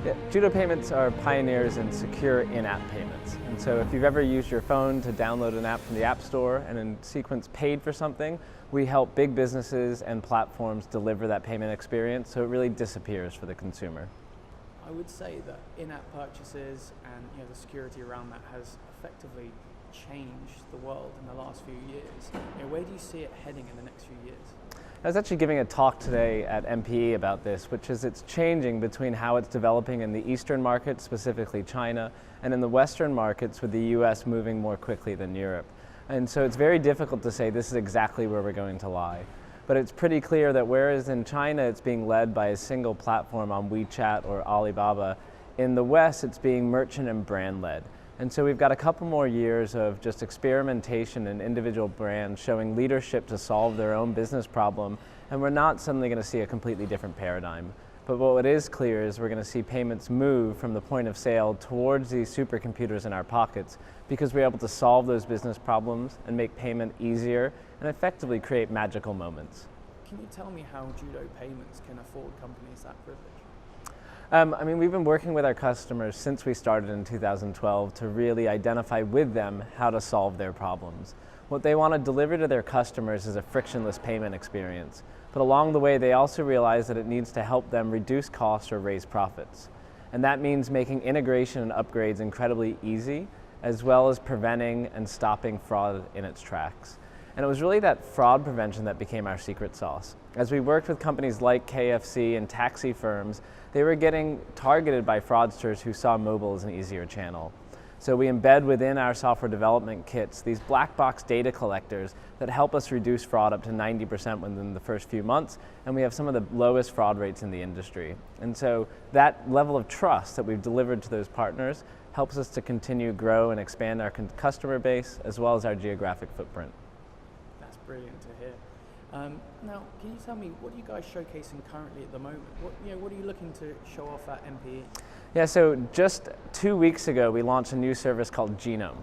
Yeah, Judo payments are pioneers in secure in-app payments. And so if you've ever used your phone to download an app from the App Store and in sequence paid for something, we help big businesses and platforms deliver that payment experience so it really disappears for the consumer. I would say that in-app purchases and the security around that has effectively changed the world in the last few years. Where do you see it heading in the next few years? I was actually giving a talk today at MPE about this, which is it's changing between how it's developing in the Eastern markets, specifically China, and in the Western markets with the US moving more quickly than Europe. And so it's very difficult to say this is exactly where we're going to lie. But it's pretty clear that whereas in China it's being led by a single platform on WeChat or Alibaba, in the West it's being merchant and brand led. And so we've got a couple more years of just experimentation and individual brands showing leadership to solve their own business problem, and we're not suddenly going to see a completely different paradigm. But what is clear is we're going to see payments move from the point of sale towards these supercomputers in our pockets because we're able to solve those business problems and make payment easier and effectively create magical moments. Can you tell me how Judo Payments can afford companies that privilege? We've been working with our customers since we started in 2012 to really identify with them how to solve their problems. What they want to deliver to their customers is a frictionless payment experience. But along the way, they also realize that it needs to help them reduce costs or raise profits. And that means making integration and upgrades incredibly easy, as well as preventing and stopping fraud in its tracks. And it was really that fraud prevention that became our secret sauce. As we worked with companies like KFC and taxi firms, they were getting targeted by fraudsters who saw mobile as an easier channel. So we embed within our software development kits these black box data collectors that help us reduce fraud up to 90% within the first few months, and we have some of the lowest fraud rates in the industry. And so that level of trust that we've delivered to those partners helps us to continue to grow and expand our customer base as well as our geographic footprint. That's brilliant to hear. Now, can you tell me, what are you guys showcasing currently at the moment? What are you looking to show off at MPE? Yeah, so just 2 weeks ago, we launched a new service called Genome.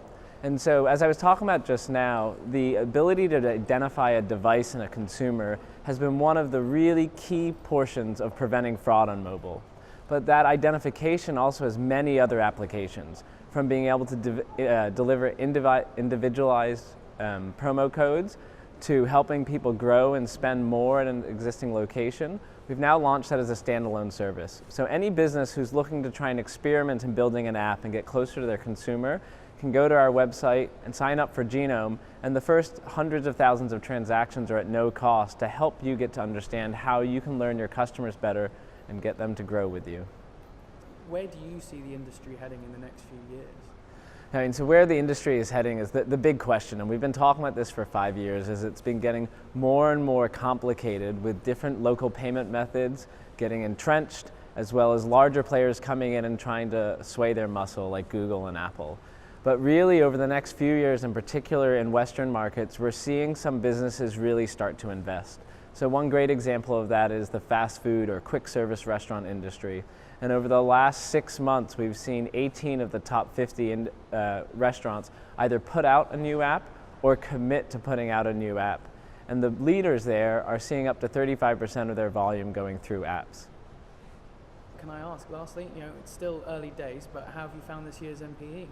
And so as I was talking about just now, the ability to identify a device in a consumer has been one of the really key portions of preventing fraud on mobile. But that identification also has many other applications, from being able to deliver individualized promo codes to helping people grow and spend more at an existing location. We've now launched that as a standalone service. So any business who's looking to try and experiment in building an app and get closer to their consumer can go to our website and sign up for Genome, and the first hundreds of thousands of transactions are at no cost to help you get to understand how you can learn your customers better and get them to grow with you. Where do you see the industry heading in the next few years? So where the industry is heading is the big question, and we've been talking about this for 5 years, is it's been getting more and more complicated with different local payment methods getting entrenched, as well as larger players coming in and trying to sway their muscle like Google and Apple. But really over the next few years, in particular in Western markets, we're seeing some businesses really start to invest. So one great example of that is the fast food or quick service restaurant industry. And over the last 6 months, we've seen 18 of the top 50 restaurants either put out a new app or commit to putting out a new app. And the leaders there are seeing up to 35% of their volume going through apps. Can I ask, lastly, it's still early days, but how have you found this year's MPE?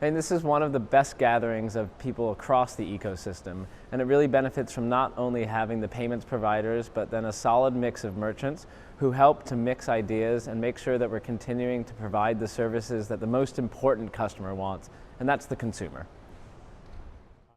This is one of the best gatherings of people across the ecosystem, and it really benefits from not only having the payments providers, but then a solid mix of merchants who help to mix ideas and make sure that we're continuing to provide the services that the most important customer wants, and that's the consumer.